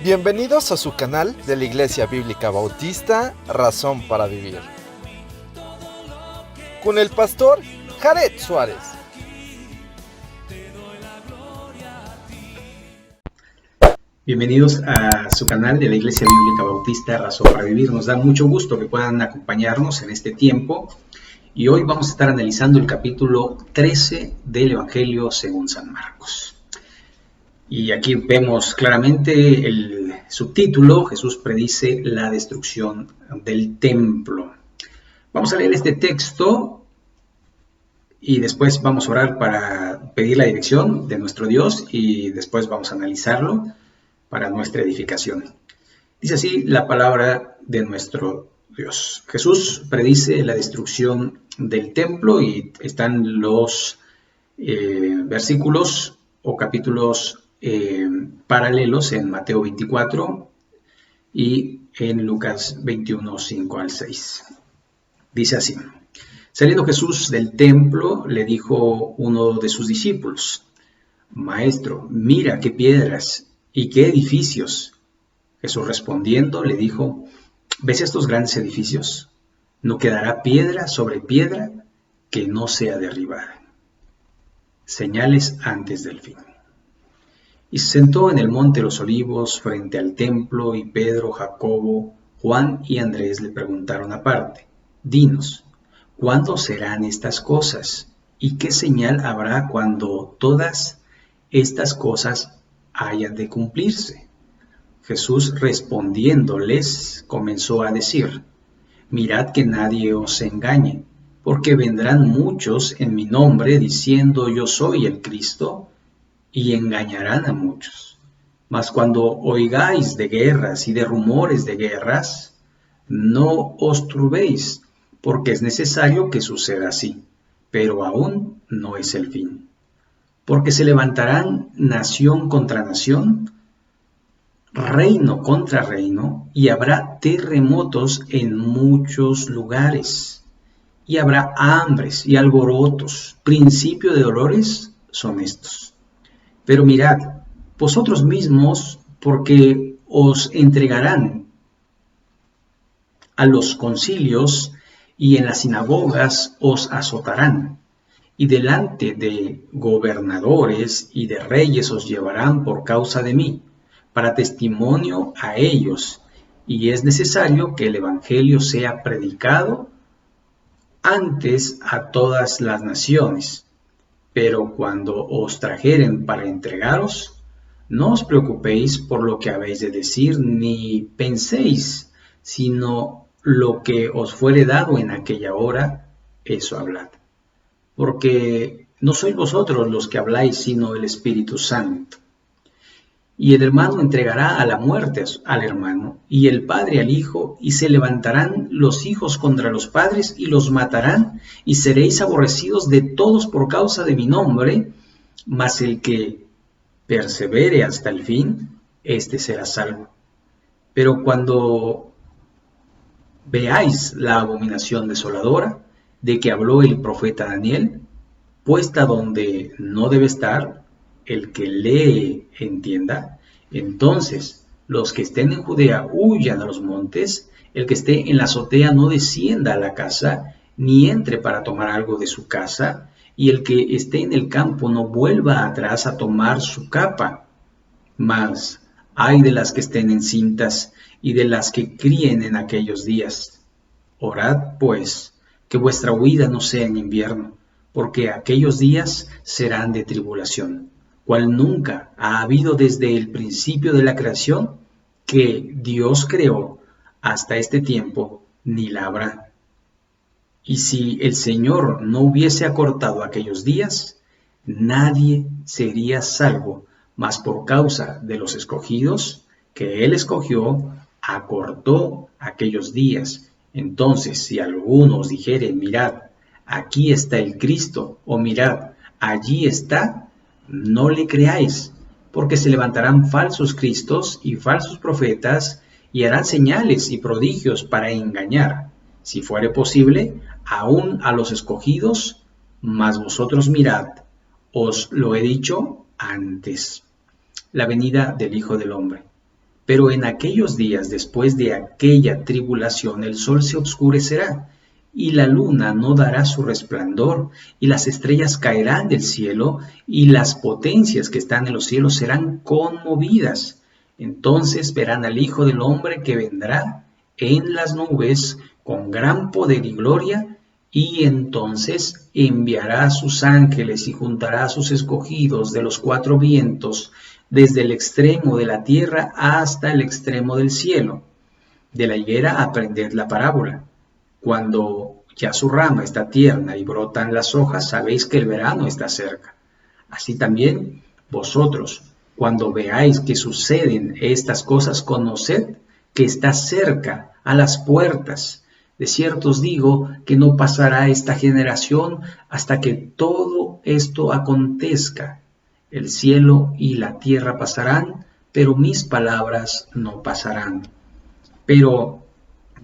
Bienvenidos a su canal de la Iglesia Bíblica Bautista, Razón para Vivir, con el pastor Jared Suárez. Bienvenidos a su canal de la Iglesia Bíblica Bautista, Razón para Vivir. Nos da mucho gusto que puedan acompañarnos en este tiempo. Y hoy vamos a estar analizando el capítulo 13 del Evangelio según San Marcos. Y aquí vemos claramente el subtítulo: Jesús predice la destrucción del templo. Vamos a leer este texto y después vamos a orar para pedir la dirección de nuestro Dios y después vamos a analizarlo para nuestra edificación. Dice así la palabra de nuestro Dios. Jesús predice la destrucción del templo y están los versículos o capítulos paralelos en Mateo 24 y en Lucas 21, 5 al 6. Dice así: Saliendo Jesús del templo, le dijo uno de sus discípulos: Maestro, mira qué piedras y qué edificios. Jesús respondiendo le dijo: ¿Ves estos grandes edificios? No quedará piedra sobre piedra que no sea derribada. Señales antes del fin. Y se sentó en el monte de los Olivos frente al templo, y Pedro, Jacobo, Juan y Andrés le preguntaron aparte: Dinos, ¿cuándo serán estas cosas? ¿Y qué señal habrá cuando todas estas cosas hayan de cumplirse? Jesús respondiéndoles comenzó a decir: Mirad que nadie os engañe, porque vendrán muchos en mi nombre diciendo yo soy el Cristo, y engañarán a muchos. Mas cuando oigáis de guerras y de rumores de guerras, no os turbéis, porque es necesario que suceda así, pero aún no es el fin. Porque se levantarán nación contra nación, reino contra reino, y habrá terremotos en muchos lugares, y habrá hambres y alborotos. Principio de dolores son estos. Pero mirad, vosotros mismos, porque os entregarán a los concilios, y en las sinagogas os azotarán, y delante de gobernadores y de reyes os llevarán por causa de mí, para testimonio a ellos, y es necesario que el evangelio sea predicado antes a todas las naciones. Pero cuando os trajeren para entregaros, no os preocupéis por lo que habéis de decir, ni penséis, sino lo que os fuere dado en aquella hora, eso hablad. Porque no sois vosotros los que habláis, sino el Espíritu Santo. Y el hermano entregará a la muerte al hermano, y el padre al hijo, y se levantarán los hijos contra los padres, y los matarán, y seréis aborrecidos de todos por causa de mi nombre, mas el que persevere hasta el fin, éste será salvo. Pero cuando veáis la abominación desoladora, de que habló el profeta Daniel, puesta donde no debe estar, el que lee entienda, entonces los que estén en Judea huyan a los montes, el que esté en la azotea no descienda a la casa, ni entre para tomar algo de su casa, y el que esté en el campo no vuelva atrás a tomar su capa. Mas ay de las que estén encintas y de las que críen en aquellos días. Orad, pues, que vuestra huida no sea en invierno, porque aquellos días serán de tribulación, cual nunca ha habido desde el principio de la creación que Dios creó hasta este tiempo, ni la habrá. Y si el Señor no hubiese acortado aquellos días, nadie sería salvo, mas por causa de los escogidos que Él escogió, acortó aquellos días. Entonces, si alguno os dijere, mirad, aquí está el Cristo, o mirad, allí está, no le creáis, porque se levantarán falsos cristos y falsos profetas, y harán señales y prodigios para engañar, si fuere posible, aún a los escogidos. Mas vosotros mirad, os lo he dicho antes. la venida del Hijo del Hombre. Pero en aquellos días, después de aquella tribulación, el sol se oscurecerá, y la luna no dará su resplandor, y las estrellas caerán del cielo, y las potencias que están en los cielos serán conmovidas. Entonces verán al Hijo del Hombre que vendrá en las nubes con gran poder y gloria, y entonces enviará a sus ángeles y juntará a sus escogidos de los cuatro vientos, desde el extremo de la tierra hasta el extremo del cielo. De la higuera aprended la parábola. Cuando ya su rama está tierna y brotan las hojas, sabéis que el verano está cerca. Así también vosotros, cuando veáis que suceden estas cosas, conoced que está cerca, a las puertas. De cierto os digo que no pasará esta generación hasta que todo esto acontezca. El cielo y la tierra pasarán, pero mis palabras no pasarán. Pero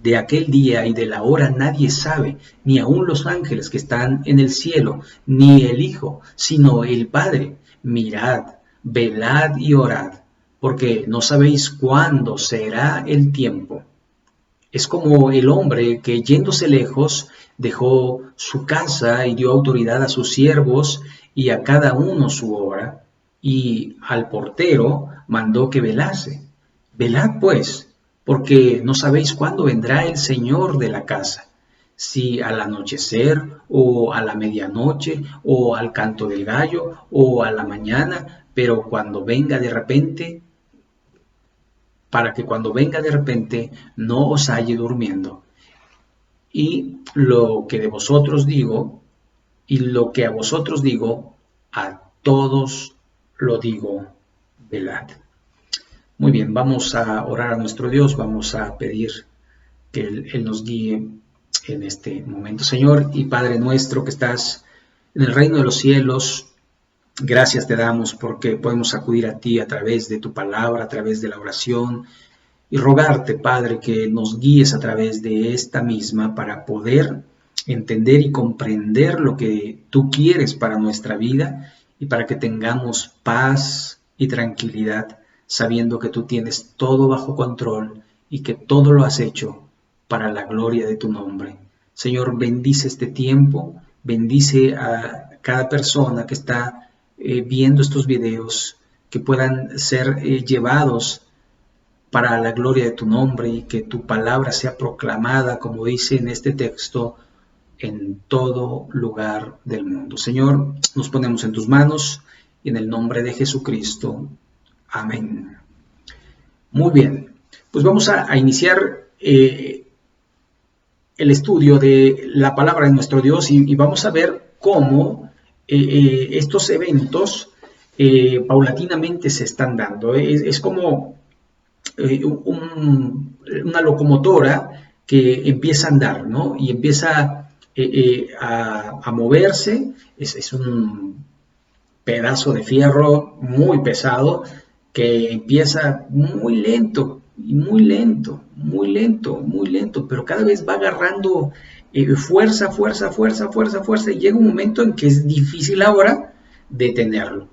de aquel día y de la hora nadie sabe, ni aun los ángeles que están en el cielo, ni el Hijo, sino el Padre. Mirad, velad y orad, porque no sabéis cuándo será el tiempo. Es como el hombre que, yéndose lejos, dejó su casa y dio autoridad a sus siervos y a cada uno su obra, y al portero mandó que velase. Velad pues, porque no sabéis cuándo vendrá el Señor de la casa, si al anochecer, o a la medianoche, o al canto del gallo, o a la mañana, pero cuando venga de repente, para que cuando venga de repente no os halle durmiendo. Y lo que de vosotros digo, y lo que a vosotros digo, a todos lo digo, velad. Muy bien, vamos a orar a nuestro Dios, vamos a pedir que Él nos guíe en este momento. Señor y Padre nuestro que estás en el reino de los cielos, gracias te damos porque podemos acudir a ti a través de tu palabra, a través de la oración, y rogarte, Padre, que nos guíes a través de esta misma para poder entender y comprender lo que tú quieres para nuestra vida y para que tengamos paz y tranquilidad, sabiendo que tú tienes todo bajo control y que todo lo has hecho para la gloria de tu nombre. Señor, bendice este tiempo, bendice a cada persona que está viendo estos videos, que puedan ser llevados para la gloria de tu nombre y que tu palabra sea proclamada, como dice en este texto, en todo lugar del mundo. Señor, nos ponemos en tus manos y en el nombre de Jesucristo. Amén. Muy bien, pues vamos a iniciar el estudio de la palabra de nuestro Dios y vamos a ver cómo estos eventos paulatinamente se están dando. Es como una locomotora que empieza a andar, ¿no? Y empieza a moverse. Es un pedazo de fierro muy pesado que empieza muy lento, muy lento, muy lento, muy lento, pero cada vez va agarrando fuerza, y llega un momento en que es difícil ahora detenerlo.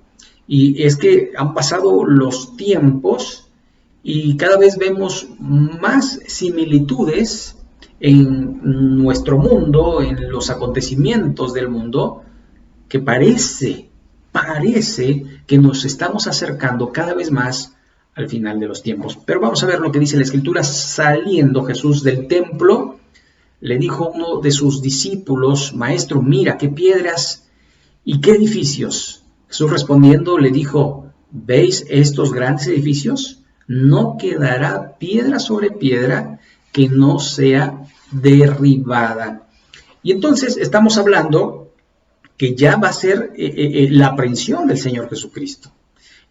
Y es que han pasado los tiempos y cada vez vemos más similitudes en nuestro mundo, en los acontecimientos del mundo, que parece que nos estamos acercando cada vez más al final de los tiempos. Pero vamos a ver lo que dice la Escritura. Saliendo Jesús del templo, le dijo a uno de sus discípulos: Maestro, mira qué piedras y qué edificios. Jesús respondiendo le dijo: ¿veis estos grandes edificios? No quedará piedra sobre piedra que no sea derribada. Y entonces estamos hablando que ya va a ser la aprehensión del Señor Jesucristo.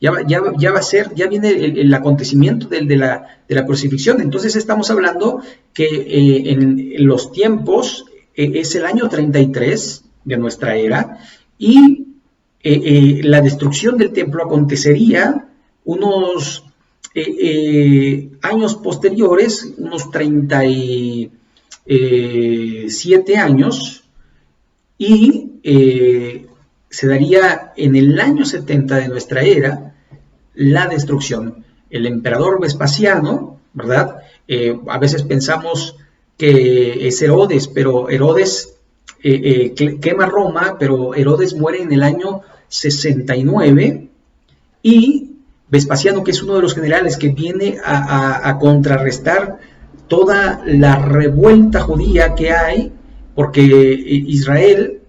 Ya va a ser, ya viene el acontecimiento de la crucifixión. Entonces estamos hablando que en los tiempos es el año 33 de nuestra era y la destrucción del templo acontecería unos años posteriores, unos 37 años, y se daría en el año 70 de nuestra era la destrucción. El emperador Vespasiano, ¿verdad? A veces pensamos que es Herodes, pero Herodes quema Roma, pero Herodes muere en el año 69 y Vespasiano, que es uno de los generales que viene a contrarrestar toda la revuelta judía que hay, porque Israel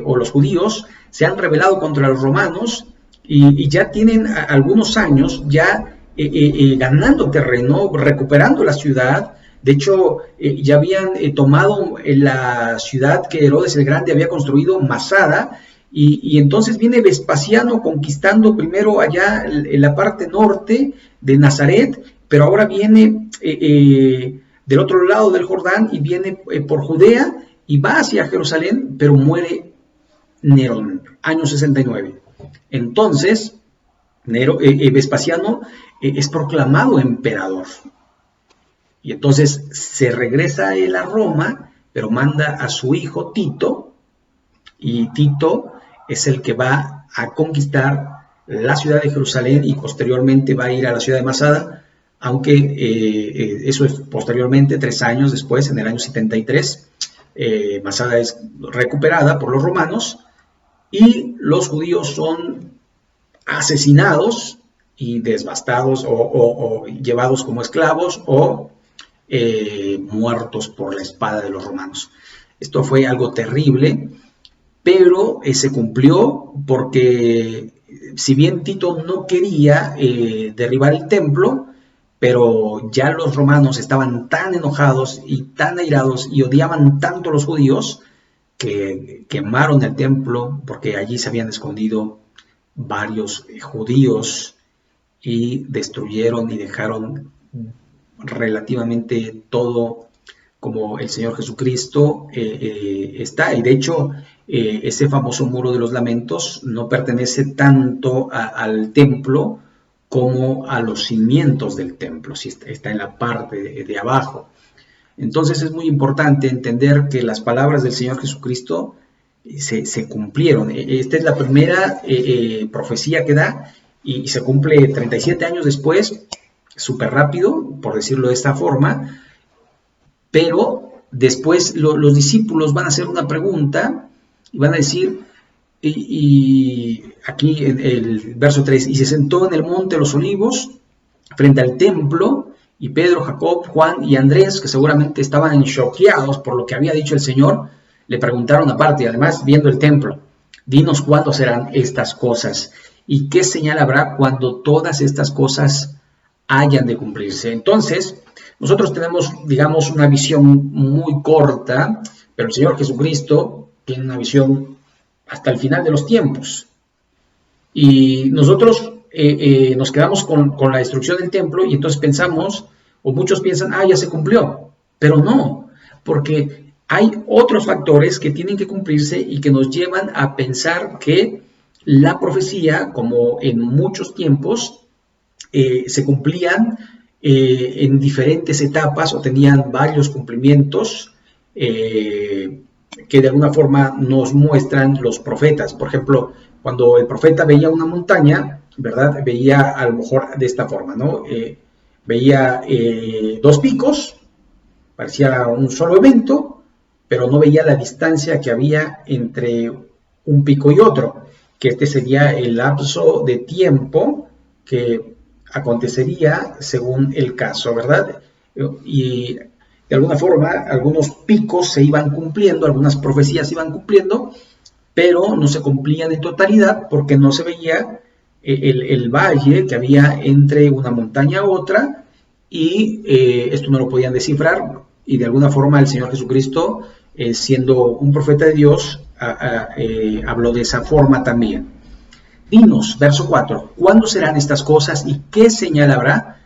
o los judíos se han rebelado contra los romanos y ya tienen algunos años ya ganando terreno, recuperando la ciudad. De hecho, ya habían tomado la ciudad que Herodes el Grande había construido, Masada, y entonces viene Vespasiano conquistando primero allá en la parte norte de Nazaret, pero ahora viene del otro lado del Jordán y viene por Judea y va hacia Jerusalén, pero muere Nerón, año 69. Entonces, Vespasiano es proclamado emperador. Y entonces se regresa él a Roma, pero manda a su hijo Tito, y Tito es el que va a conquistar la ciudad de Jerusalén y posteriormente va a ir a la ciudad de Masada, aunque eso es posteriormente, 3 años después, en el año 73, Masada es recuperada por los romanos y los judíos son asesinados y devastados o llevados como esclavos o muertos por la espada de los romanos. Esto fue algo terrible, pero se cumplió porque si bien Tito no quería derribar el templo, pero ya los romanos estaban tan enojados y tan airados y odiaban tanto a los judíos que quemaron el templo porque allí se habían escondido varios judíos y destruyeron y dejaron relativamente todo como el Señor Jesucristo está. Y de hecho, ese famoso muro de los lamentos no pertenece tanto al templo como a los cimientos del templo, si está en la parte de abajo. Entonces es muy importante entender que las palabras del Señor Jesucristo se cumplieron. Esta es la primera profecía que da y se cumple 37 años después, súper rápido, por decirlo de esta forma, pero después los discípulos van a hacer una pregunta y van a decir, y aquí en el verso 3, y se sentó en el monte de los olivos frente al templo, y Pedro, Jacob, Juan y Andrés, que seguramente estaban choqueados por lo que había dicho el Señor, le preguntaron aparte, además viendo el templo, dinos cuándo serán estas cosas y qué señal habrá cuando todas estas cosas hayan de cumplirse. Entonces, nosotros tenemos, digamos, una visión muy corta, pero el Señor Jesucristo tiene una visión hasta el final de los tiempos. Y nosotros nos quedamos con la destrucción del templo y entonces pensamos, o muchos piensan, ya se cumplió, pero no, porque hay otros factores que tienen que cumplirse y que nos llevan a pensar que la profecía, como en muchos tiempos, se cumplían en diferentes etapas o tenían varios cumplimientos que de alguna forma nos muestran los profetas. Por ejemplo, cuando el profeta veía una montaña, ¿verdad? Veía a lo mejor de esta forma, ¿no? Veía 2 picos, parecía un solo evento, pero no veía la distancia que había entre un pico y otro, que este sería el lapso de tiempo que acontecería según el caso, ¿verdad? Y de alguna forma, algunos picos se iban cumpliendo, algunas profecías se iban cumpliendo, pero no se cumplían en totalidad porque no se veía el valle que había entre una montaña a otra y esto no lo podían descifrar y de alguna forma el Señor Jesucristo, siendo un profeta de Dios, habló de esa forma también. Dinos, verso 4, ¿cuándo serán estas cosas y qué señal habrá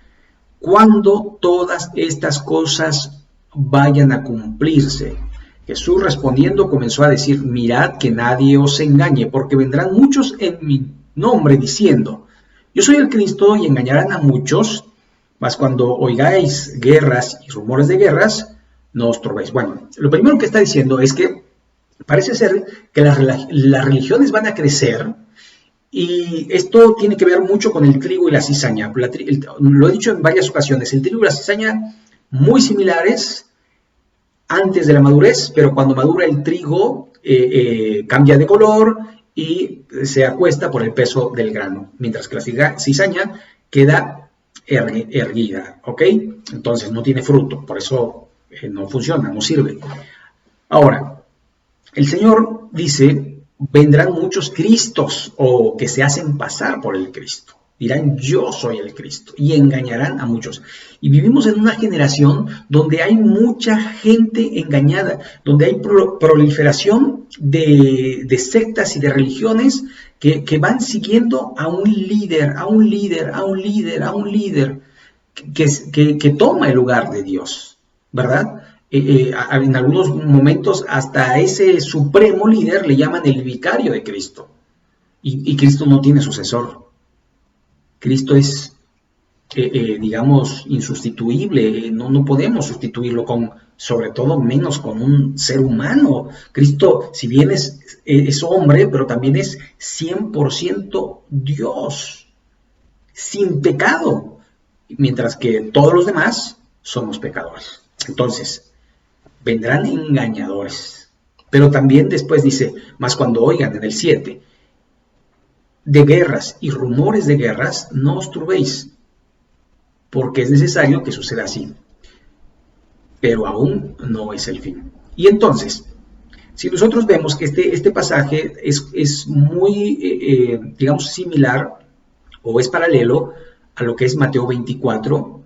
cuando todas estas cosas vayan a cumplirse? Jesús respondiendo comenzó a decir, mirad que nadie os engañe, porque vendrán muchos en mi nombre diciendo, yo soy el Cristo, y engañarán a muchos, mas cuando oigáis guerras y rumores de guerras, no os turbéis. Bueno, lo primero que está diciendo es que parece ser que las religiones van a crecer Y esto tiene que ver mucho con el trigo y la cizaña. Lo he dicho en varias ocasiones, el trigo y la cizaña muy similares antes de la madurez, pero cuando madura el trigo cambia de color y se acuesta por el peso del grano, mientras que la cizaña queda erguida, ¿ok? Entonces no tiene fruto, por eso no funciona, no sirve. Ahora, el Señor dice, vendrán muchos Cristos o que se hacen pasar por el Cristo. Dirán, yo soy el Cristo, y engañarán a muchos. Y vivimos en una generación donde hay mucha gente engañada, donde hay proliferación de sectas y de religiones que van siguiendo a un líder, que toma el lugar de Dios, ¿verdad? En algunos momentos hasta ese supremo líder le llaman el vicario de Cristo. Y Cristo no tiene sucesor. Cristo es, digamos, insustituible. No podemos sustituirlo sobre todo menos con un ser humano. Cristo, si bien es hombre, pero también es 100% Dios, sin pecado, mientras que todos los demás somos pecadores. Entonces, vendrán engañadores. Pero también después dice, más cuando oigan en el 7, de guerras y rumores de guerras, no os turbéis, porque es necesario que suceda así. Pero aún no es el fin. Y entonces, si nosotros vemos que este pasaje es muy, digamos, similar o es paralelo a lo que es Mateo 24,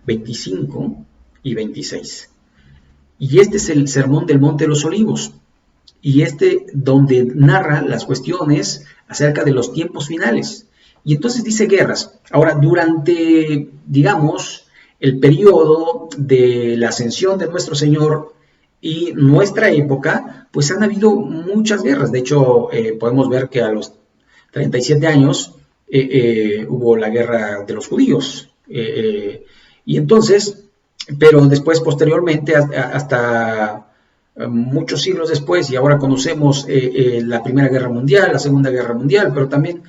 25 y 26. Y este es el Sermón del Monte de los Olivos. Y donde narra las cuestiones acerca de los tiempos finales. Y entonces dice guerras. Ahora, durante, digamos, el periodo de la ascensión de nuestro Señor y nuestra época, pues han habido muchas guerras. De hecho, podemos ver que a los 37 años hubo la guerra de los judíos. Y entonces, pero después, posteriormente, hasta muchos siglos después, y ahora conocemos la Primera Guerra Mundial, la Segunda Guerra Mundial, pero también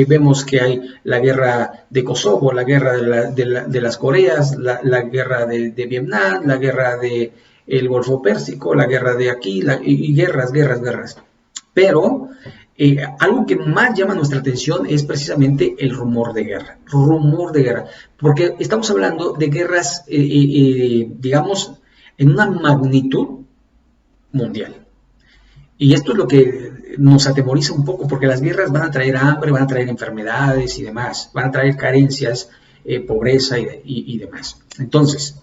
vemos que hay la guerra de Kosovo, la guerra de las Coreas, la guerra de Vietnam, la guerra del Golfo Pérsico, la guerra de aquí, y guerras. Pero algo que más llama nuestra atención es precisamente el rumor de guerra, porque estamos hablando de guerras, digamos, en una magnitud mundial. Y esto es lo que nos atemoriza un poco, porque las guerras van a traer hambre, van a traer enfermedades y demás, van a traer carencias, pobreza y demás. Entonces,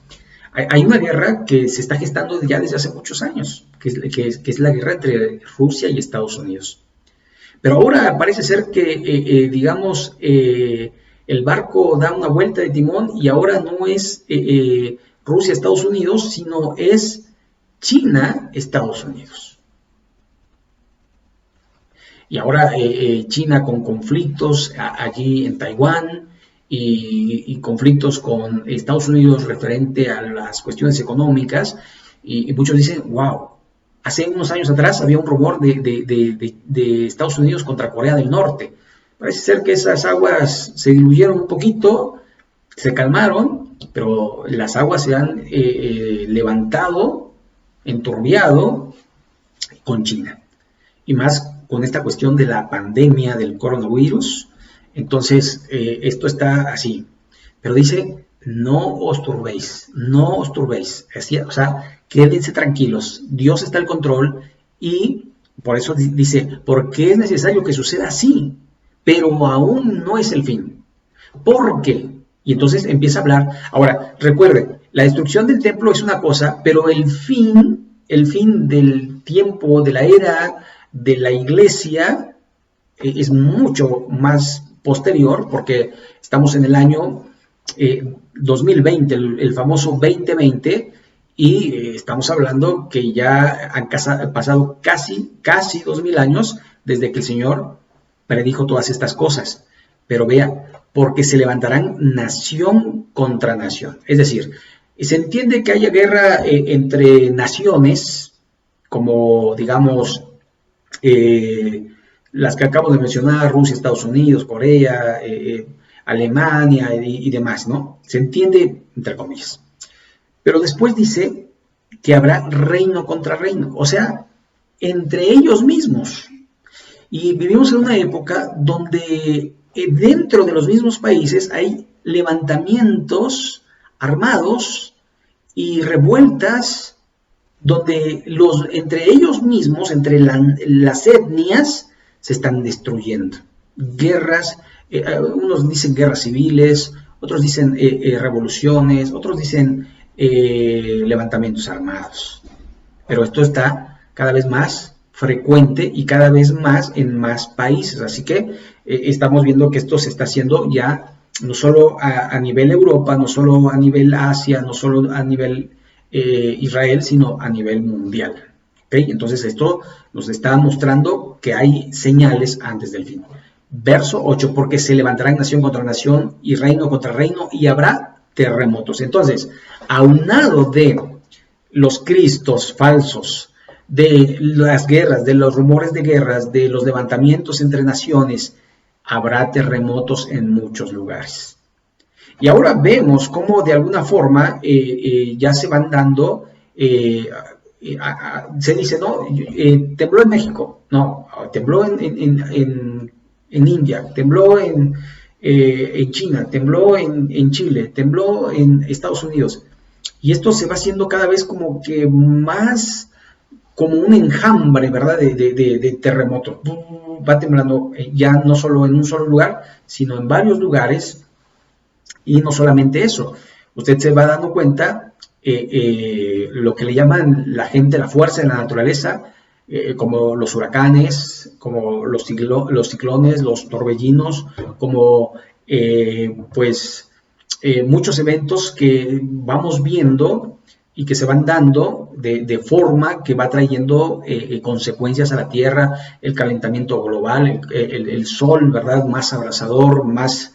hay una guerra que se está gestando ya desde hace muchos años, que es la guerra entre Rusia y Estados Unidos. Pero ahora parece ser que, digamos, el barco da una vuelta de timón y ahora no es Rusia-Estados Unidos, sino es China-Estados Unidos. Y ahora China con conflictos allí en Taiwán y conflictos con Estados Unidos referente a las cuestiones económicas. Y muchos dicen, wow, hace unos años atrás había un rumor de Estados Unidos contra Corea del Norte. Parece ser que esas aguas se diluyeron un poquito, se calmaron, pero las aguas se han levantado, enturbiado con China, y más con esta cuestión de la pandemia del coronavirus. Entonces esto está así, pero dice, no os turbéis, así, o sea, quédense tranquilos, Dios está al control, y por eso dice, porque es necesario que suceda así, pero aún no es el fin. ¿Por qué? Y entonces empieza a hablar. Ahora, recuerden, la destrucción del templo es una cosa, pero el fin del tiempo, de la era de la iglesia, es mucho más posterior, porque estamos en el año 2020, el famoso 2020, y estamos hablando que ya han pasado casi 2000 años desde que el Señor predijo todas estas cosas. Pero vea, porque se levantarán nación contra nación. Es decir, se entiende que haya guerra entre naciones, como digamos las que acabo de mencionar, Rusia, Estados Unidos, Corea, Alemania y demás, ¿no? Se entiende entre comillas. Pero después dice que habrá reino contra reino, o sea, entre ellos mismos. Y vivimos en una época donde dentro de los mismos países hay levantamientos armados y revueltas donde entre ellos mismos, entre las etnias, se están destruyendo. Guerras, unos dicen guerras civiles, otros dicen revoluciones, otros dicen levantamientos armados. Pero esto está cada vez más frecuente y cada vez más en más países. Así que estamos viendo que esto se está haciendo ya no solo a nivel Europa, no solo a nivel Asia, no solo a nivel Israel, sino a nivel mundial. ¿Okay? Entonces esto nos está mostrando que hay señales antes del fin. Verso 8, porque se levantarán nación contra nación y reino contra reino y habrá terremotos. Entonces, aunado de los cristos falsos, de las guerras, de los rumores de guerras, de los levantamientos entre naciones, habrá terremotos en muchos lugares. Y ahora vemos cómo de alguna forma ya se van dando, se dice, no, tembló en México, no, tembló en India, tembló en China, tembló en Chile, tembló en Estados Unidos. Y esto se va haciendo cada vez como que más como un enjambre, ¿verdad?, de terremotos. Va temblando ya no solo en un solo lugar, sino en varios lugares. Y no solamente eso, usted se va dando cuenta lo que le llaman la gente la fuerza de la naturaleza, como los huracanes, como los ciclones, los torbellinos, como muchos eventos que vamos viendo y que se van dando de forma que va trayendo consecuencias a la Tierra, el calentamiento global, el sol, ¿verdad?, más abrasador, más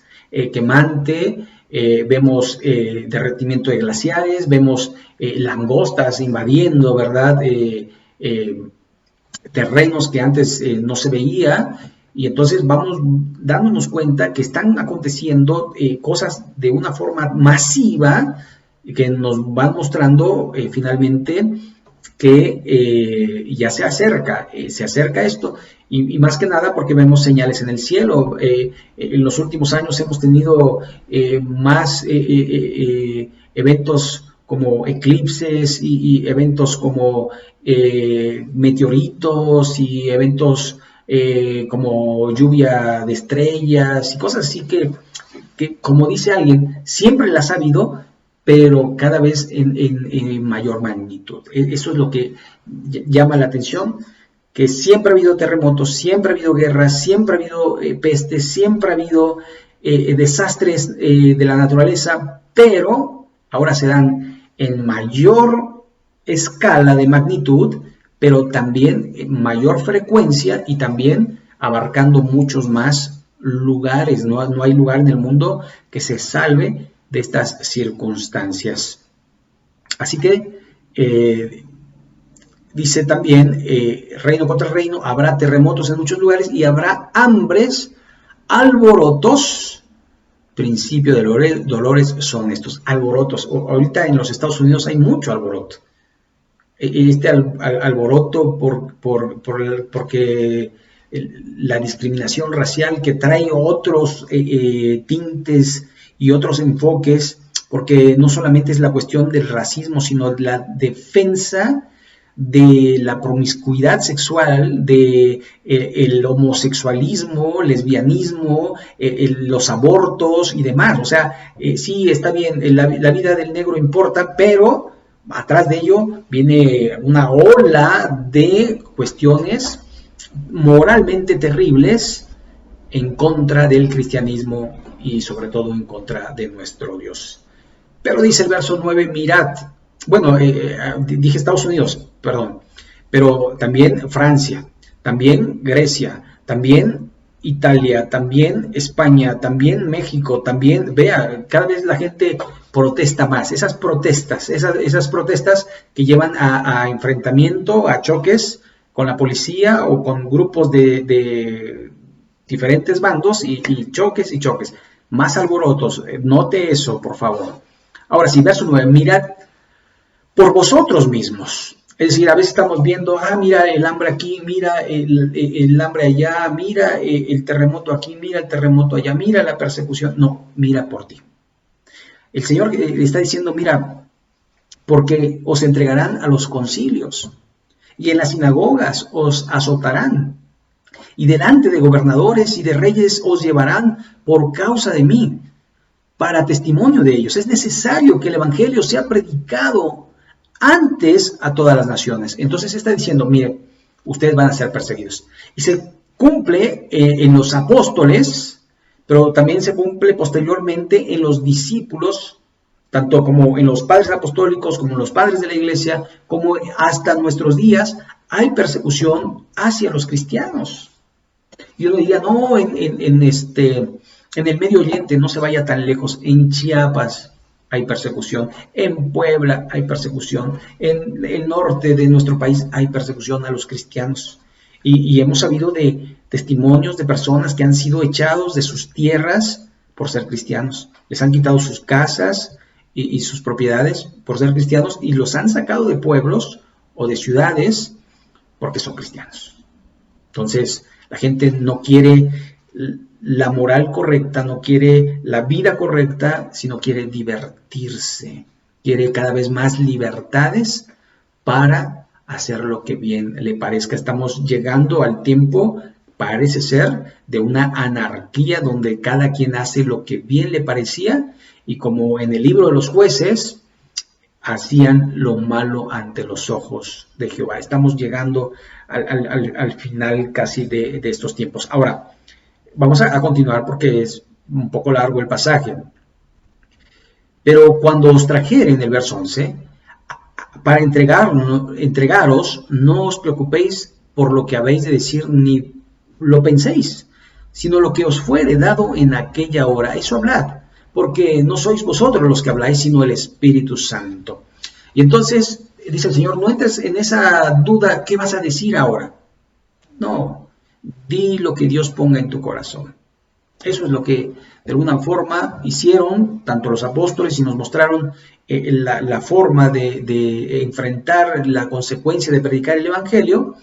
quemante. Vemos derretimiento de glaciares, vemos langostas invadiendo, ¿verdad?, terrenos que antes no se veía, y entonces vamos dándonos cuenta que están aconteciendo cosas de una forma masiva que nos van mostrando finalmente que ya se acerca esto, y más que nada porque vemos señales en el cielo. En los últimos años hemos tenido más eventos como eclipses y eventos como meteoritos y eventos como lluvia de estrellas y cosas así que como dice alguien, siempre las ha habido, pero cada vez en mayor magnitud. Eso es lo que llama la atención, que siempre ha habido terremotos, siempre ha habido guerras, siempre ha habido pestes, siempre ha habido desastres de la naturaleza, pero ahora se dan en mayor escala de magnitud, pero también en mayor frecuencia y también abarcando muchos más lugares. No hay lugar en el mundo que se salve de estas circunstancias. Así que dice también, reino contra reino, habrá terremotos en muchos lugares y habrá hambres, alborotos. Principio de dolores son estos alborotos. Ahorita en los Estados Unidos hay mucho alboroto. Este alboroto porque la discriminación racial que trae otros tintes y otros enfoques, porque no solamente es la cuestión del racismo, sino la defensa de la promiscuidad sexual, de el homosexualismo, lesbianismo, los abortos y demás. O sea, sí, está bien, la vida del negro importa, pero atrás de ello viene una ola de cuestiones moralmente terribles en contra del cristianismo y sobre todo en contra de nuestro Dios. Pero dice el verso 9, mirad, bueno, dije Estados Unidos, perdón, pero también Francia, también Grecia, también Italia, también España, también México, también, vea, cada vez la gente protesta más. Esas protestas que llevan a enfrentamiento, a choques, con la policía o con grupos de diferentes bandos y choques y choques. Más alborotos. Note eso, por favor. Ahora sí, verso 9. Mirad por vosotros mismos. Es decir, a veces estamos viendo, mira el hambre aquí, mira el hambre allá, mira el terremoto aquí, mira el terremoto allá, mira la persecución. No, mira por ti. El Señor le está diciendo, mira, porque os entregarán a los concilios y en las sinagogas os azotarán y delante de gobernadores y de reyes os llevarán por causa de mí, para testimonio de ellos. Es necesario que el evangelio sea predicado antes a todas las naciones. Entonces está diciendo, mire, ustedes van a ser perseguidos. Y se cumple en los apóstoles, pero también se cumple posteriormente en los discípulos, tanto como en los padres apostólicos, como en los padres de la iglesia, como hasta nuestros días, hay persecución hacia los cristianos. Y uno diría, no, en el Medio Oriente no se vaya tan lejos, en Chiapas hay persecución, en Puebla hay persecución, en el norte de nuestro país hay persecución a los cristianos. Y hemos sabido de testimonios de personas que han sido echados de sus tierras por ser cristianos. Les han quitado sus casas y sus propiedades por ser cristianos y los han sacado de pueblos o de ciudades porque son cristianos. Entonces, la gente no quiere la moral correcta, no quiere la vida correcta, sino quiere divertirse. Quiere cada vez más libertades para hacer lo que bien le parezca. Estamos llegando al tiempo, parece ser, de una anarquía donde cada quien hace lo que bien le parecía y como en el libro de los jueces, hacían lo malo ante los ojos de Jehová. Estamos llegando al final casi de estos tiempos. Ahora, vamos a continuar porque es un poco largo el pasaje. Pero cuando os trajeren, el verso 11, para entregaros, no os preocupéis por lo que habéis de decir, ni lo penséis, sino lo que os fuere dado en aquella hora. Eso hablad, porque no sois vosotros los que habláis, sino el Espíritu Santo. Y entonces, dice el Señor, no entres en esa duda, ¿qué vas a decir ahora? No, di lo que Dios ponga en tu corazón. Eso es lo que de alguna forma hicieron tanto los apóstoles y nos mostraron la forma de enfrentar la consecuencia de predicar el Evangelio,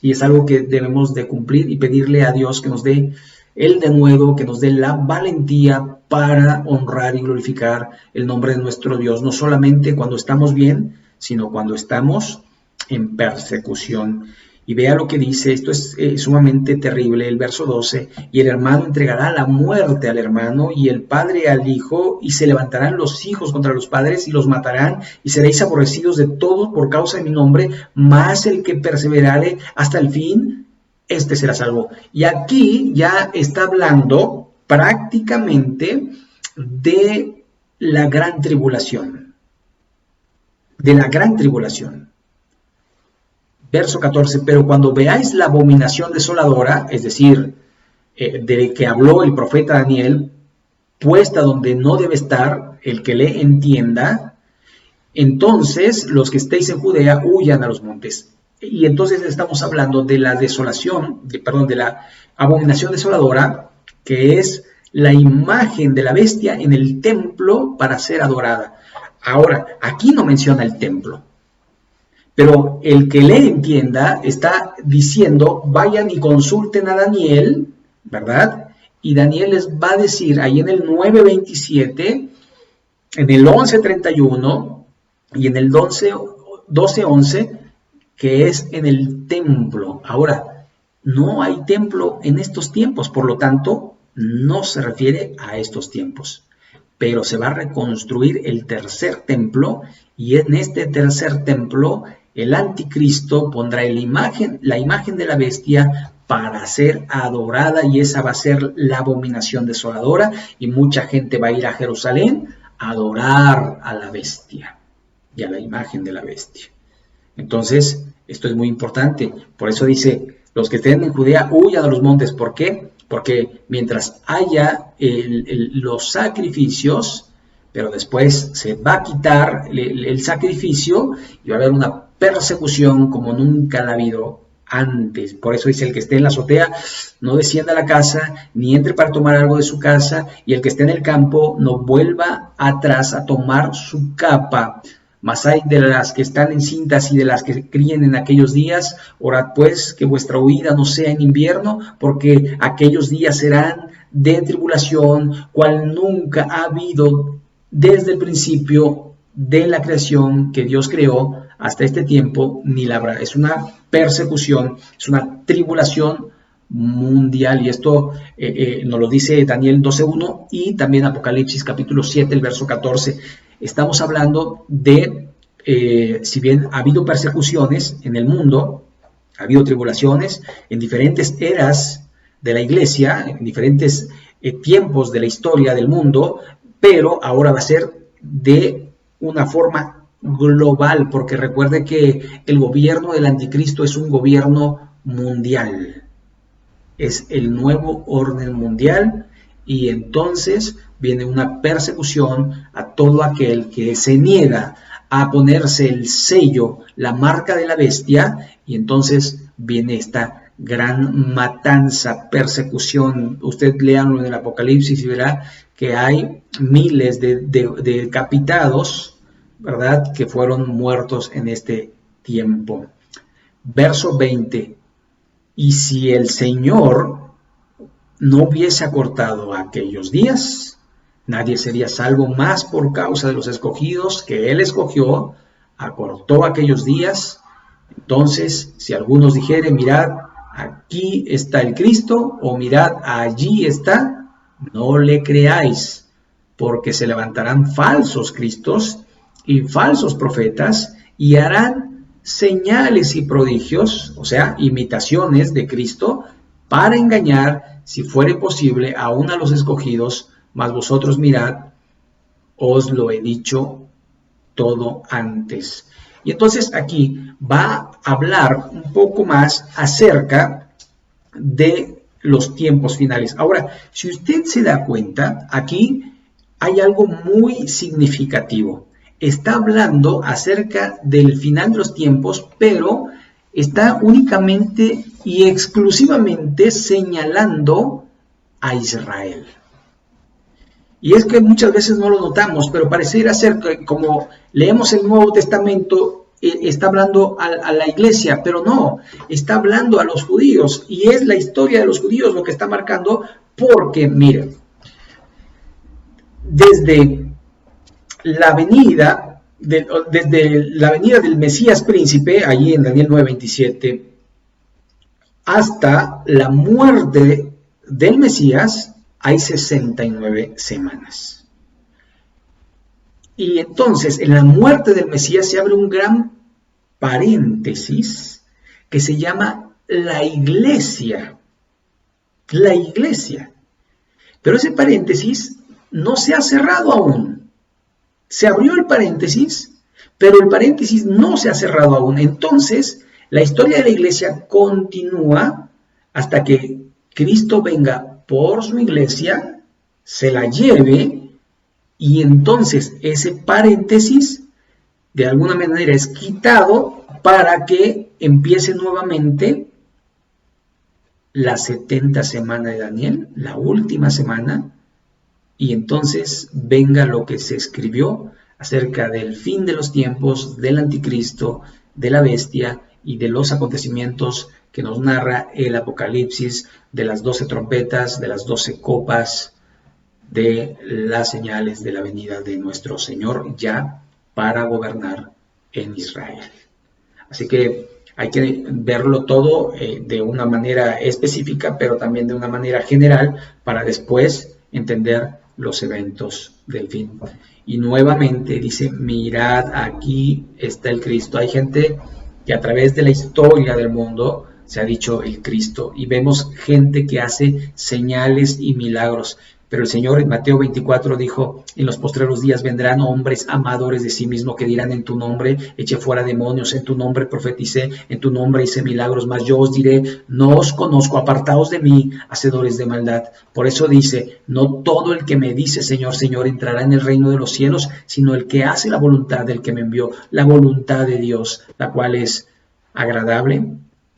y es algo que debemos de cumplir y pedirle a Dios que nos dé el denuedo, que nos dé la valentía para honrar y glorificar el nombre de nuestro Dios, no solamente cuando estamos bien, sino cuando estamos en persecución. Y vea lo que dice, esto es sumamente terrible, el verso 12, y el hermano entregará la muerte al hermano, y el padre al hijo, y se levantarán los hijos contra los padres, y los matarán, y seréis aborrecidos de todos por causa de mi nombre, mas el que perseverare hasta el fin, este será salvo. Y aquí ya está hablando prácticamente de la gran tribulación, Verso 14, pero cuando veáis la abominación desoladora, es decir, de que habló el profeta Daniel, puesta donde no debe estar, el que le entienda, entonces los que estéis en Judea huyan a los montes. Y entonces estamos hablando de la de la abominación desoladora, que es la imagen de la bestia en el templo para ser adorada. Ahora, aquí no menciona el templo. Pero el que le entienda está diciendo, vayan y consulten a Daniel, ¿verdad? Y Daniel les va a decir ahí en el 9:27, en el 11:31 y en el 12:11, que es en el templo. Ahora, no hay templo en estos tiempos, por lo tanto, no se refiere a estos tiempos. Pero se va a reconstruir el tercer templo, y en este tercer templo el anticristo pondrá la imagen de la bestia para ser adorada, y esa va a ser la abominación desoladora, y mucha gente va a ir a Jerusalén a adorar a la bestia y a la imagen de la bestia. Entonces, esto es muy importante. Por eso dice, los que estén en Judea huyan a los montes. ¿Por qué? Porque mientras haya los sacrificios, pero después se va a quitar el sacrificio y va a haber una persecución como nunca la ha habido antes. Por eso dice: el que esté en la azotea no descienda a la casa, ni entre para tomar algo de su casa, y el que esté en el campo no vuelva atrás a tomar su capa. Mas hay de las que están encintas y de las que críen en aquellos días. Orad pues que vuestra huida no sea en invierno, porque aquellos días serán de tribulación, cual nunca ha habido desde el principio de la creación que Dios creó hasta este tiempo, ni la habrá. Es una persecución, es una tribulación mundial, y esto nos lo dice Daniel 12:1 y también Apocalipsis capítulo 7, el verso 14. Estamos hablando de, si bien ha habido persecuciones en el mundo, ha habido tribulaciones en diferentes eras de la iglesia, en diferentes tiempos de la historia del mundo, pero ahora va a ser de una forma global, porque recuerde que el gobierno del anticristo es un gobierno mundial, es el nuevo orden mundial, y entonces viene una persecución a todo aquel que se niega a ponerse el sello, la marca de la bestia, y entonces viene esta gran matanza, persecución. Usted léanlo en el Apocalipsis y verá que hay miles de decapitados, ¿verdad?, que fueron muertos en este tiempo. Verso 20. Y si el Señor no hubiese acortado aquellos días, nadie sería salvo más por causa de los escogidos que Él escogió, acortó aquellos días. Entonces, si algunos dijeren: mirad, aquí está el Cristo, o mirad, allí está, no le creáis, porque se levantarán falsos cristos y falsos profetas, y harán señales y prodigios, o sea, imitaciones de Cristo, para engañar, si fuere posible, aún a los escogidos. Mas vosotros mirad, os lo he dicho todo antes. Y entonces aquí va a hablar un poco más acerca de los tiempos finales. Ahora, si usted se da cuenta, aquí hay algo muy significativo. Está hablando acerca del final de los tiempos, pero está únicamente y exclusivamente señalando a Israel. Y es que muchas veces no lo notamos, pero pareciera ser que, como leemos el Nuevo Testamento, está hablando a la iglesia, pero no, está hablando a los judíos, y es la historia de los judíos lo que está marcando, porque, miren, desde la venida del Mesías príncipe, allí en Daniel 9:27, hasta la muerte del Mesías, hay 69 semanas. Y entonces, en la muerte del Mesías se abre un gran paréntesis que se llama la iglesia. La iglesia. Pero ese paréntesis no se ha cerrado aún. Se abrió el paréntesis, pero el paréntesis no se ha cerrado aún. Entonces, la historia de la iglesia continúa hasta que Cristo venga por su iglesia, se la lleve, y entonces ese paréntesis de alguna manera es quitado para que empiece nuevamente la 70 semana de Daniel, la última semana, y entonces venga lo que se escribió acerca del fin de los tiempos, del anticristo, de la bestia y de los acontecimientos que nos narra el Apocalipsis, de las 12 trompetas, de las 12 copas, de las señales de la venida de nuestro Señor ya para gobernar en Israel. Así que hay que verlo todo de una manera específica, pero también de una manera general, para después entender los eventos del fin. Y nuevamente dice: mirad, aquí está el Cristo. Hay gente que a través de la historia del mundo se ha dicho el Cristo, y vemos gente que hace señales y milagros. Pero el Señor en Mateo 24 dijo: en los postreros días vendrán hombres amadores de sí mismos que dirán: en tu nombre eché fuera demonios, en tu nombre profeticé, en tu nombre hice milagros. Mas yo os diré: no os conozco, apartaos de mí, hacedores de maldad. Por eso dice: no todo el que me dice Señor, Señor entrará en el reino de los cielos, sino el que hace la voluntad del que me envió. La voluntad de Dios, la cual es agradable,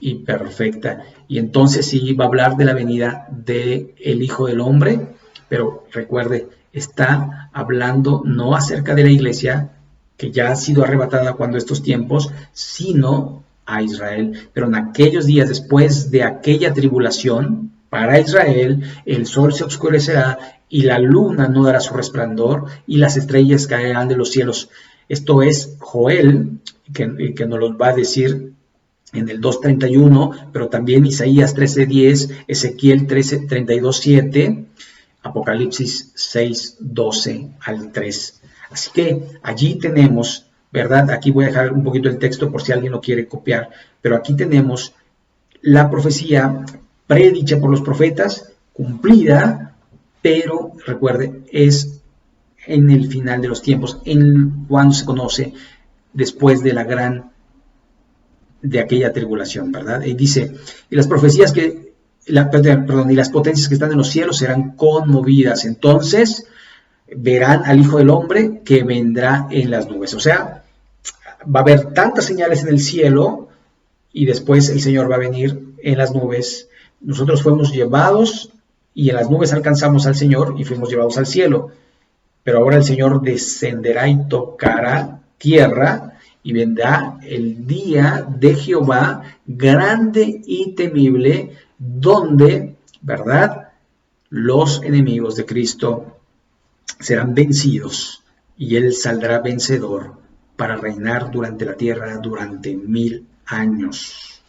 y perfecta. Y entonces sí va a hablar de la venida del Hijo del Hombre, pero recuerde, está hablando no acerca de la iglesia, que ya ha sido arrebatada cuando estos tiempos, sino a Israel. Pero en aquellos días, después de aquella tribulación, para Israel, el sol se oscurecerá y la luna no dará su resplandor y las estrellas caerán de los cielos. Esto es Joel, que nos lo va a decir en el 2:31, pero también Isaías 13:10, Ezequiel 32:7, Apocalipsis 6:12 al 3. Así que allí tenemos, ¿verdad? Aquí voy a dejar un poquito el texto por si alguien lo quiere copiar, pero aquí tenemos la profecía predicha por los profetas, cumplida, pero recuerde, es en el final de los tiempos, en cuando se conoce después de aquella tribulación, ¿verdad? Y dice, y las profecías y las potencias que están en los cielos serán conmovidas, entonces verán al Hijo del Hombre que vendrá en las nubes. O sea, va a haber tantas señales en el cielo y después el Señor va a venir en las nubes. Nosotros fuimos llevados y en las nubes alcanzamos al Señor y fuimos llevados al cielo. Pero ahora el Señor descenderá y tocará tierra y vendrá el día de Jehová grande y temible, donde, ¿verdad?, los enemigos de Cristo serán vencidos y Él saldrá vencedor para reinar durante la tierra durante 1000 años.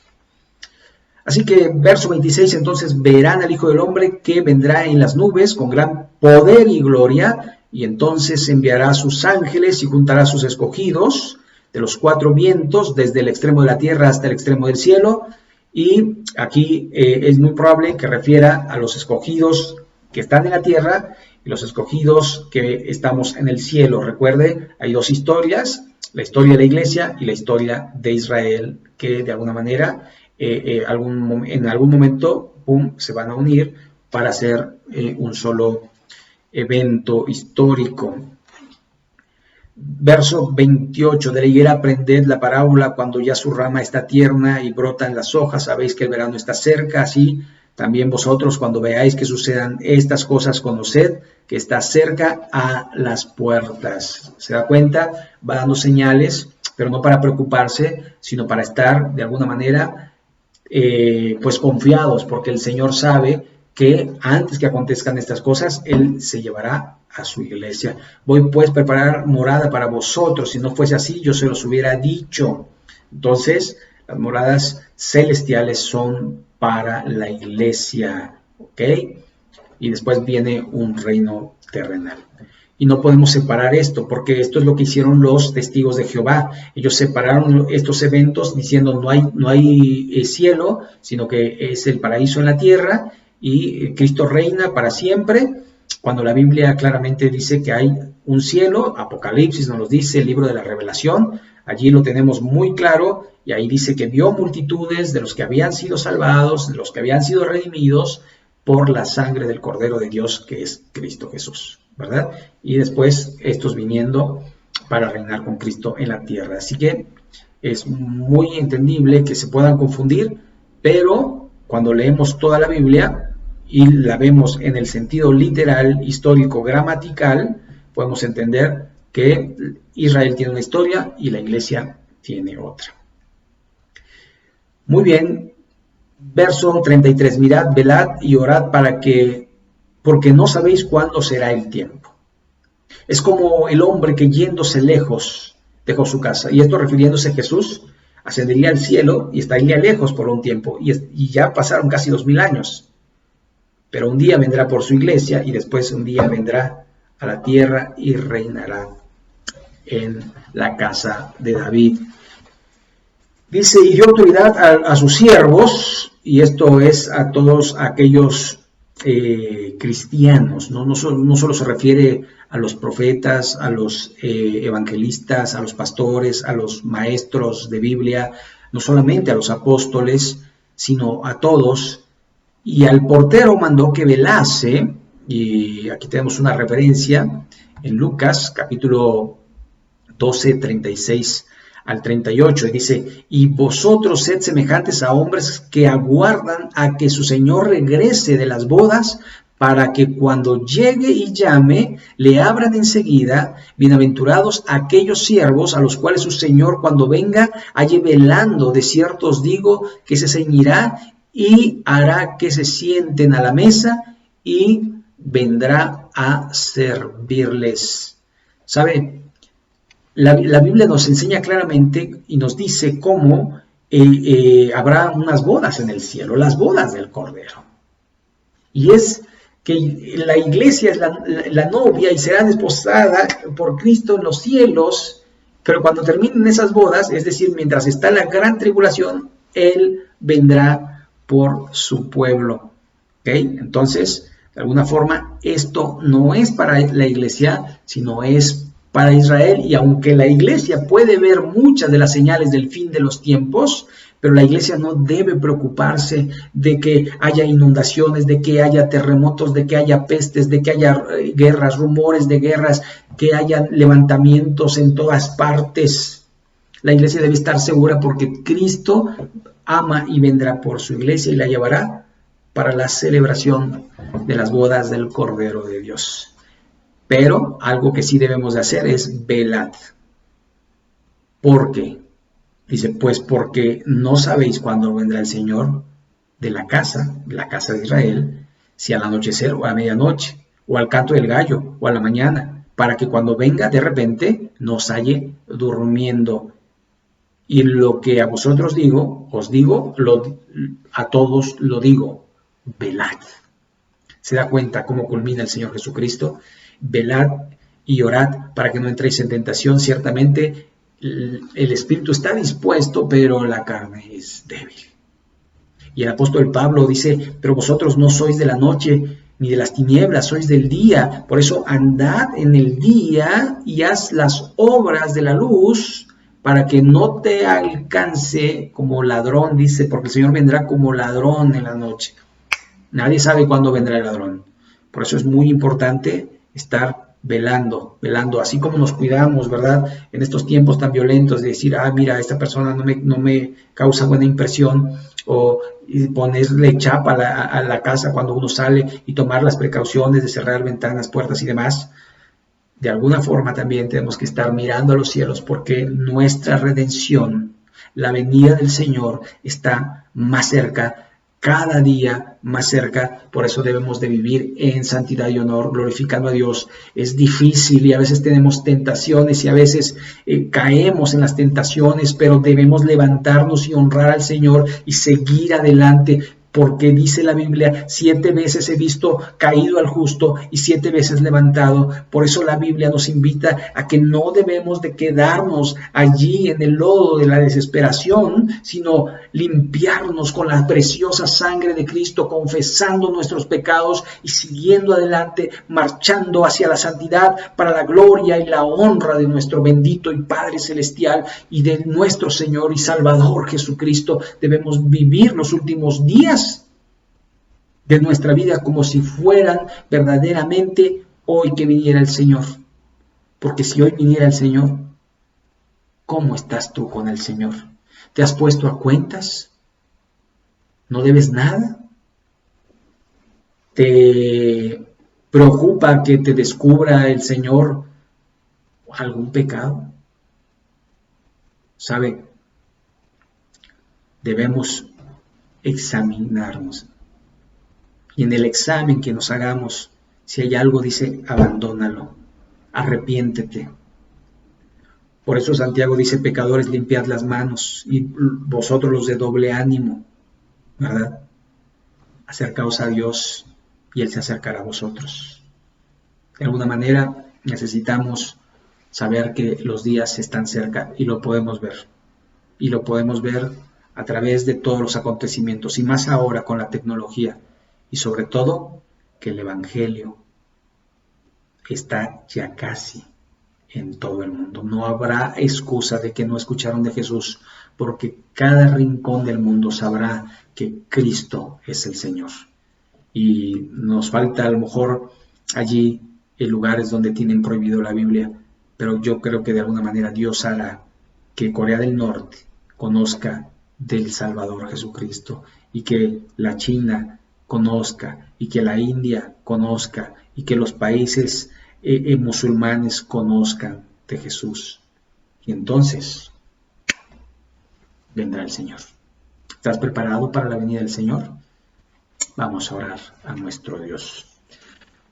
Así que, verso 26, entonces verán al Hijo del Hombre que vendrá en las nubes con gran poder y gloria, y entonces enviará a sus ángeles y juntará a sus escogidos de los 4 vientos, desde el extremo de la tierra hasta el extremo del cielo. Y aquí es muy probable que refiera a los escogidos que están en la tierra y los escogidos que estamos en el cielo. Recuerde, hay 2 historias, la historia de la iglesia y la historia de Israel, que de alguna manera en algún momento se van a unir para hacer un solo evento histórico. Verso 28, de la higuera aprended la parábola, cuando ya su rama está tierna y brotan las hojas, sabéis que el verano está cerca. Así también vosotros, cuando veáis que sucedan estas cosas, conoced que está cerca a las puertas. ¿Se da cuenta? Va dando señales, pero no para preocuparse, sino para estar de alguna manera pues confiados, porque el Señor sabe que antes que acontezcan estas cosas, Él se llevará a su iglesia. Voy pues a preparar morada para vosotros. Si no fuese así, yo se los hubiera dicho. Entonces, las moradas celestiales son para la iglesia, ¿ok? Y después viene un reino terrenal. Y no podemos separar esto, porque esto es lo que hicieron los testigos de Jehová. Ellos separaron estos eventos diciendo no hay cielo, sino que es el paraíso en la tierra y Cristo reina para siempre, cuando la Biblia claramente dice que hay un cielo. Apocalipsis nos lo dice, el libro de la Revelación, allí lo tenemos muy claro, y ahí dice que vio multitudes de los que habían sido salvados, de los que habían sido redimidos por la sangre del Cordero de Dios, que es Cristo Jesús, ¿verdad? Y después estos viniendo para reinar con Cristo en la tierra. Así que es muy entendible que se puedan confundir, pero cuando leemos toda la Biblia y la vemos en el sentido literal, histórico, gramatical, podemos entender que Israel tiene una historia y la iglesia tiene otra. Muy bien, verso 33, mirad, velad y orad porque no sabéis cuándo será el tiempo. Es como el hombre que yéndose lejos dejó su casa, y esto refiriéndose a Jesús, ascendería al cielo y estaría lejos por un tiempo, y ya pasaron casi 2000 años. Pero un día vendrá por su iglesia y después un día vendrá a la tierra y reinará en la casa de David. Dice, y dio autoridad a sus siervos, y esto es a todos aquellos cristianos, ¿no? No solo se refiere a los profetas, a los evangelistas, a los pastores, a los maestros de Biblia, no solamente a los apóstoles, sino a todos. Y al portero mandó que velase, y aquí tenemos una referencia en Lucas, capítulo 12, 36 al 38, y dice: y vosotros sed semejantes a hombres que aguardan a que su Señor regrese de las bodas, para que cuando llegue y llame, le abran enseguida. Bienaventurados aquellos siervos a los cuales su Señor cuando venga halle velando. De cierto os digo que se ceñirá y hará que se sienten a la mesa y vendrá a servirles. ¿Sabe? La Biblia nos enseña claramente y nos dice cómo habrá unas bodas en el cielo, las bodas del Cordero. Y es que la iglesia es la novia y será desposada por Cristo en los cielos, pero cuando terminen esas bodas, es decir, mientras está la gran tribulación, Él vendrá por su pueblo. ¿Okay? Entonces, de alguna forma, esto no es para la iglesia, sino es para Israel, y aunque la iglesia puede ver muchas de las señales del fin de los tiempos, pero la iglesia no debe preocuparse de que haya inundaciones, de que haya terremotos, de que haya pestes, de que haya guerras, rumores de guerras, que haya levantamientos en todas partes. La iglesia debe estar segura porque Cristo ama y vendrá por su iglesia y la llevará para la celebración de las bodas del Cordero de Dios. Pero algo que sí debemos de hacer es velad. ¿Por qué? Dice, pues porque no sabéis cuándo vendrá el Señor de la casa de Israel, si al anochecer o a medianoche, o al canto del gallo, o a la mañana, para que cuando venga de repente nos halle durmiendo. Y lo que a vosotros digo, os digo, a todos lo digo, velad. ¿Se da cuenta cómo culmina el Señor Jesucristo? Velad y orad para que no entréis en tentación. Ciertamente el espíritu está dispuesto, pero la carne es débil. Y el apóstol Pablo dice, pero vosotros no sois de la noche ni de las tinieblas, sois del día. Por eso andad en el día y haz las obras de la luz, para que no te alcance como ladrón, dice, porque el Señor vendrá como ladrón en la noche. Nadie sabe cuándo vendrá el ladrón. Por eso es muy importante estar velando, así como nos cuidamos, ¿verdad? En estos tiempos tan violentos de decir, mira, esta persona no me causa buena impresión, o ponerle chapa a la casa cuando uno sale y tomar las precauciones de cerrar ventanas, puertas y demás. De alguna forma también tenemos que estar mirando a los cielos, porque nuestra redención, la venida del Señor, está más cerca, cada día más cerca. Por eso debemos de vivir en santidad y honor, glorificando a Dios. Es difícil y a veces tenemos tentaciones y a veces caemos en las tentaciones, pero debemos levantarnos y honrar al Señor y seguir adelante, porque dice la Biblia, 7 veces he visto caído al justo y 7 veces levantado. Por eso la Biblia nos invita a que no debemos de quedarnos allí en el lodo de la desesperación, sino limpiarnos con la preciosa sangre de Cristo, confesando nuestros pecados y siguiendo adelante, marchando hacia la santidad para la gloria y la honra de nuestro bendito y Padre Celestial y de nuestro Señor y Salvador Jesucristo. Debemos vivir los últimos días de nuestra vida como si fueran verdaderamente hoy que viniera el Señor. Porque si hoy viniera el Señor, ¿cómo estás tú con el Señor? ¿Te has puesto a cuentas? ¿No debes nada? ¿Te preocupa que te descubra el Señor algún pecado? ¿Sabe? Debemos examinarnos. Y en el examen que nos hagamos, si hay algo, dice, abandónalo, arrepiéntete. Por eso Santiago dice, pecadores, limpiad las manos, y vosotros los de doble ánimo, ¿verdad? Acercaos a Dios y Él se acercará a vosotros. De alguna manera necesitamos saber que los días están cerca y lo podemos ver. Y lo podemos ver a través de todos los acontecimientos, y más ahora con la tecnología. Y sobre todo, que el Evangelio está ya casi en todo el mundo. No habrá excusa de que no escucharon de Jesús, porque cada rincón del mundo sabrá que Cristo es el Señor. Y nos falta a lo mejor allí en lugares donde tienen prohibido la Biblia, pero yo creo que de alguna manera Dios hará que Corea del Norte conozca del Salvador Jesucristo, y que la China conozca, y que la India conozca, y que los países musulmanes conozcan de Jesús. Y entonces vendrá el Señor. ¿Estás preparado para la venida del Señor? Vamos a orar a nuestro Dios.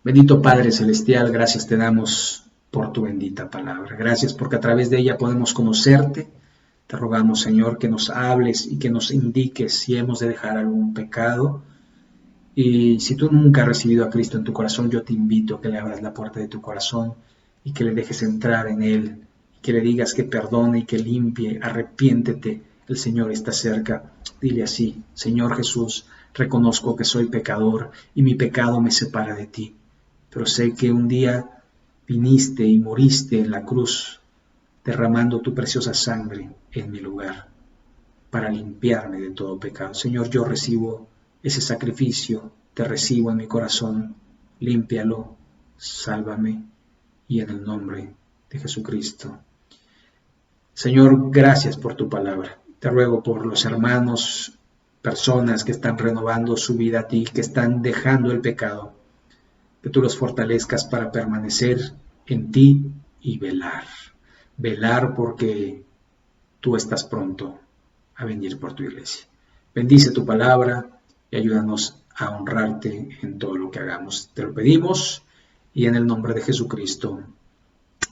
Bendito Padre Celestial, gracias te damos por tu bendita palabra. Gracias porque a través de ella podemos conocerte. Te rogamos, Señor, que nos hables y que nos indiques si hemos de dejar algún pecado. Y si tú nunca has recibido a Cristo en tu corazón, yo te invito a que le abras la puerta de tu corazón y que le dejes entrar en él, y que le digas que perdone y que limpie. Arrepiéntete, el Señor está cerca. Dile así: Señor Jesús, reconozco que soy pecador y mi pecado me separa de ti, pero sé que un día viniste y moriste en la cruz, derramando tu preciosa sangre en mi lugar para limpiarme de todo pecado. Señor, yo recibo ese sacrificio, te recibo en mi corazón, límpialo, sálvame, y en el nombre de Jesucristo. Señor, gracias por tu palabra. Te ruego por los hermanos, personas que están renovando su vida a ti, que están dejando el pecado, que tú los fortalezcas para permanecer en ti y velar. Velar porque tú estás pronto a venir por tu iglesia. Bendice tu palabra y ayúdanos a honrarte en todo lo que hagamos. Te lo pedimos y en el nombre de Jesucristo.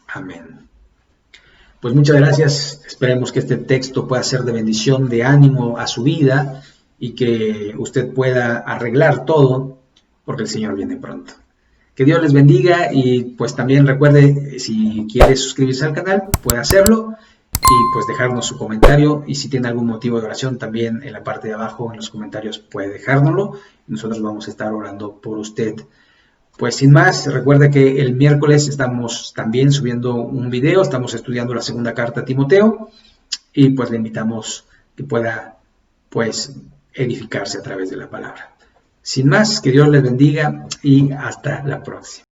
Amén. Pues muchas gracias. Esperemos que este texto pueda ser de bendición, de ánimo a su vida, y que usted pueda arreglar todo, porque el Señor viene pronto. Que Dios les bendiga, y pues también recuerde, si quiere suscribirse al canal, puede hacerlo, y pues dejarnos su comentario, y si tiene algún motivo de oración, también en la parte de abajo en los comentarios puede dejárnoslo, y nosotros vamos a estar orando por usted. Pues sin más, recuerde que el miércoles estamos también subiendo un video, estamos estudiando la segunda carta a Timoteo, y pues le invitamos que pueda pues edificarse a través de la palabra. Sin más, que Dios les bendiga y hasta la próxima.